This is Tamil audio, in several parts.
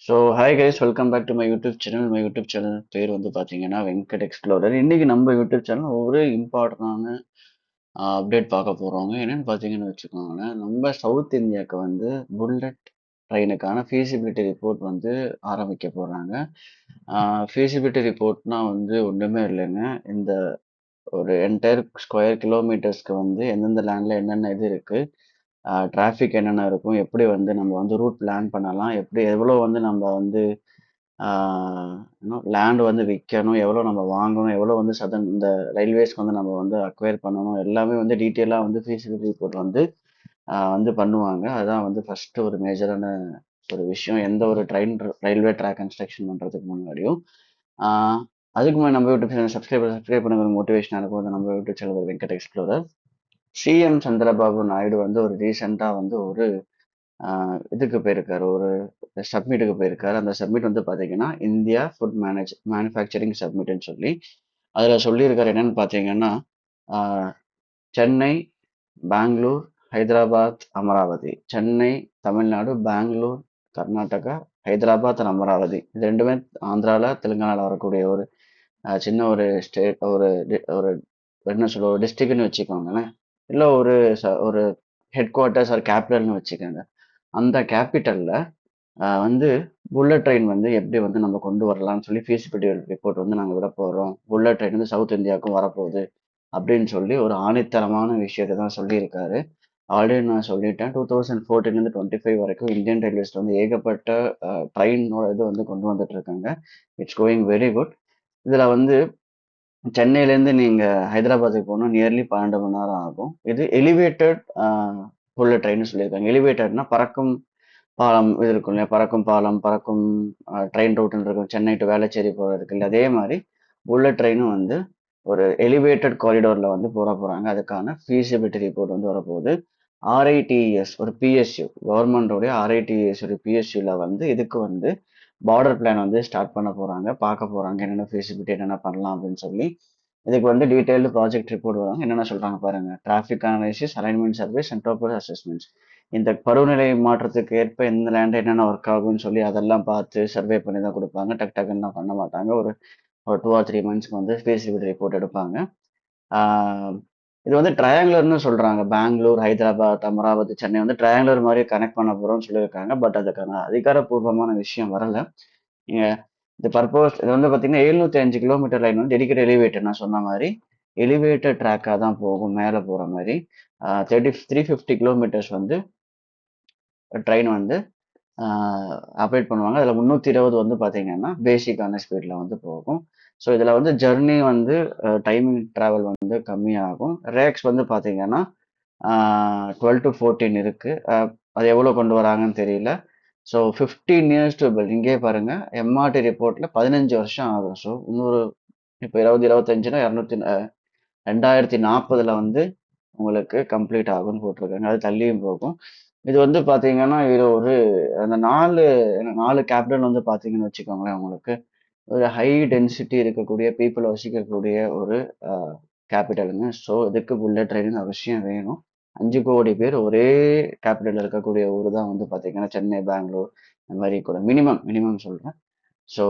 So hi guys, welcome back to my YouTube channel. My YouTube channel பேர் வந்து பார்த்தீங்கன்னா வெங்கட் எக்ஸ்ப்ளோரர். இன்னைக்கு நம்ம யூடியூப் சேனல் ஒரு இம்பார்ட்டண்டான அப்டேட் பார்க்க போகிறோங்க. என்னென்னு பார்த்தீங்கன்னு வச்சுக்கோங்களேன், நம்ம சவுத் இந்தியாவுக்கு வந்து புல்லட் ட்ரெயினுக்கான ஃபீஸிபிலிட்டி ரிப்போர்ட் வந்து ஆரம்பிக்க போகிறாங்க. ஃபீஸிபிலிட்டி ரிப்போர்ட்னா வந்து ஒன்றுமே இல்லைங்க. இந்த ஒரு என்டையர் ஸ்கொயர் கிலோமீட்டர்ஸ்க்கு வந்து எந்தெந்த லேண்டில் என்னென்ன இது இருக்குது, டிராஃபிக் என்னென்ன இருக்கும், எப்படி வந்து நம்ம வந்து ரூட் பிளான் பண்ணலாம், எப்படி எவ்வளோ வந்து நம்ம வந்து இன்னும் லேண்ட் வந்து விற்கணும், எவ்வளோ நம்ம வாங்கணும், எவ்வளோ வந்து இந்த ரயில்வேஸ்க்கு வந்து நம்ம வந்து அக்வயர் பண்ணணும், எல்லாமே வந்து டீட்டெயிலாக வந்து ஃபீஸிபிலிட்டி ரிப்போர்ட் வந்து வந்து பண்ணுவாங்க. அதுதான் வந்து ஃபஸ்ட்டு ஒரு மேஜரான ஒரு விஷயம், எந்த ஒரு ரயில்வே ட்ராக் கன்ஸ்ட்ரக்ஷன் பண்ணுறதுக்கு முன்னாடியும். ஆஹ் அதுக்கு முன்னாடி நம்ம யூடியூப் சேனல் சப்ஸ்கிரைப் பண்ணுங்க, மோட்டிவேஷனாக இருக்கும். அது நம்ம YouTube channel Venkat explorer. CM Chandrababu Naidu வந்து ஒரு ரீசெண்டாக வந்து ஒரு இதுக்கு போயிருக்காரு, ஒரு சப்மிட்டுக்கு போயிருக்காரு. அந்த சப்மிட் வந்து பார்த்தீங்கன்னா இந்தியா ஃபுட் மேனுஃபேக்சரிங் சப்மிட்னு சொல்லி அதில் சொல்லியிருக்காரு. என்னன்னு பார்த்தீங்கன்னா சென்னை, பெங்களூர், ஹைதராபாத், அமராவதி. சென்னை தமிழ்நாடு, பெங்களூர் கர்நாடகா, ஹைதராபாத் அண்ட் அமராவதி. இது ரெண்டுமே ஆந்திராவில் தெலுங்கானாவில் வரக்கூடிய ஒரு சின்ன ஒரு ஸ்டேட், ஒரு என்ன சொல்ல, ஒரு டிஸ்ட்ரிக்ட்னு வச்சுக்கோங்களேன், இல்லை ஒரு ஹெட் குவார்ட்டர்ஸ் ஒரு கேபிட்டல்னு வச்சுக்கோங்க. அந்த கேபிட்டலில் வந்து புல்லட் ட்ரெயின் வந்து எப்படி வந்து நம்ம கொண்டு வரலாம்னு சொல்லி ஃபீஸிபிலிட்டி ரிப்போர்ட் வந்து நாங்கள் விட போகிறோம். புல்லட் ட்ரெயின் வந்து சவுத் இந்தியாவுக்கும் வரப்போகுது அப்படின்னு சொல்லி ஒரு ஆணித்தரமான விஷயத்தை தான் சொல்லியிருக்காரு. ஆல்ரெடி நான் சொல்லிட்டேன், 2014 25 வரைக்கும் இந்தியன் ரயில்வேஸ்ல வந்து ஏகப்பட்ட ட்ரெயினோட இது வந்து கொண்டு வந்துட்டு இருக்காங்க. It's going very good. இதில் வந்து சென்னையிலேருந்து நீங்கள் ஹைதராபாத்துக்கு போகணும், நியர்லி 12 மணி நேரம் ஆகும். இது எலிவேட்டட் புல்லட் ட்ரெயின் சொல்லியிருக்காங்க. எலிவேட்டட்னா பறக்கும் பாலம் இது இருக்கும் இல்லையா, பறக்கும் பாலம், பறக்கும் ட்ரெயின் ரூட்னு இருக்கும், சென்னை டு வேளச்சேரி போகிறது இருக்கு இல்லை, அதே மாதிரி புல்லட் ட்ரெயினும் வந்து ஒரு எலிவேட்டட் காரிடோரில் வந்து போகிறாங்க. அதுக்கான ஃபீஸிபிலிட்டி ரிப்போர்ட் வந்து வரப்போகுது. ஆர்ஐடிஎஸ் ஒரு பிஎஸ்யூ, கவர்மெண்டோடைய ஆர்ஐடிஎஸ் ஒரு பிஎஸ்யூவில் வந்து இதுக்கு வந்து பார்டர் பிளான் வந்து ஸ்டார்ட் பண்ண போகிறாங்க, பார்க்க போகிறாங்க என்னென்ன ஃபீஸிபிலிட்டி என்னென்ன பண்ணலாம் அப்படின்னு சொல்லி. இதுக்கு வந்து டீட்டெயில்டு ப்ராஜெக்ட் ரிப்போர்ட் வரும். என்னென்ன சொல்கிறாங்க பாருங்கள்: traffic analysis, alignment service and டோப்பர் assessments. இந்த பருவநிலை மாற்றத்துக்கு ஏற்ப எந்த லேண்ட் என்னென்ன ஒர்க் ஆகும்னு சொல்லி அதெல்லாம் பார்த்து சர்வே பண்ணி தான் கொடுப்பாங்க. டக் டக்குன்னு பண்ண மாட்டாங்க. ஒரு 2 or 3 மந்த்ஸ்க்கு வந்து ஃபீஸிபிலிட்டி ரிப்போர்ட் எடுப்பாங்க. இது வந்து ட்ரையாங்குலர்னு சொல்கிறாங்க. பெங்களூர், ஹைதராபாத், அமராவதி, சென்னை வந்து ட்ரையாங்குலர் மாதிரி கனெக்ட் பண்ண போகிறோம்னு சொல்லியிருக்காங்க. பட் அதுக்கான அதிகாரப்பூர்வமான விஷயம் வரலை. நீங்கள் இந்த பர்பஸ் இது வந்து பார்த்தீங்கன்னா 705 கிலோமீட்டர் லைன் வந்து டெடிக்கேட் எலிவேட்டட், நான் சொன்ன மாதிரி எலிவேட்டட் ட்ராக்காக தான் போகும், மேலே போகிற மாதிரி. 350 கிலோமீட்டர்ஸ் வந்து ட்ரெயின் வந்து ஆப்ரேட் பண்ணுவாங்க. அதில் 320 வந்து பார்த்தீங்கன்னா பேசிக்கான ஸ்பீடில் வந்து போகும். ஸோ இதில் வந்து ஜர்னி வந்து டைமிங் ட்ராவல் வந்து கம்மியாகும். ரேக்ஸ் வந்து பார்த்தீங்கன்னா 12 to 14 இருக்குது. அது எவ்வளோ கொண்டு வராங்கன்னு தெரியல. So 15 years to build. இங்கே பாருங்கள், எம்ஆர்டி ரிப்போர்ட்டில் 15 வருஷம் ஆகும். ஸோ இன்னொரு இப்போ 2025னா 2040 வந்து உங்களுக்கு கம்ப்ளீட் ஆகும்னு போட்டிருக்காங்க. அது தள்ளியும் போகும். இது வந்து பார்த்தீங்கன்னா இது ஒரு அந்த நாலு கேபிட்டல் வந்து பார்த்தீங்கன்னு வச்சுக்கோங்களேன், உங்களுக்கு ஒரு ஹை டென்சிட்டி இருக்கக்கூடிய பீப்புள் வசிக்கக்கூடிய ஒரு கேபிட்டலுங்க. ஸோ இதுக்கு புல்லட் ட்ரெயின் அவசியம் வேணும். 5 கோடி பேர் ஒரே கேபிட்டல் இருக்கக்கூடிய ஊர் தான் வந்து பார்த்தீங்கன்னா சென்னை, பெங்களூர், இந்த மாதிரி கூட மினிமம் சொல்கிறேன். ஸோ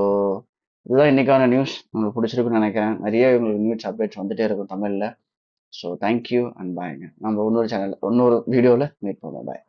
இதுதான் இன்னைக்கான நியூஸ். உங்களுக்கு பிடிச்சிருக்குன்னு நினைக்கிறேன். நிறைய உங்களுக்கு நியூஸ் அப்டேட்ஸ் வந்துட்டே இருக்கும் தமிழில். ஸோ தேங்க்யூ அண்ட் பாய்ங்க. நம்ம இன்னொரு வீடியோவில் மீட் பண்ணலாம். பாய்.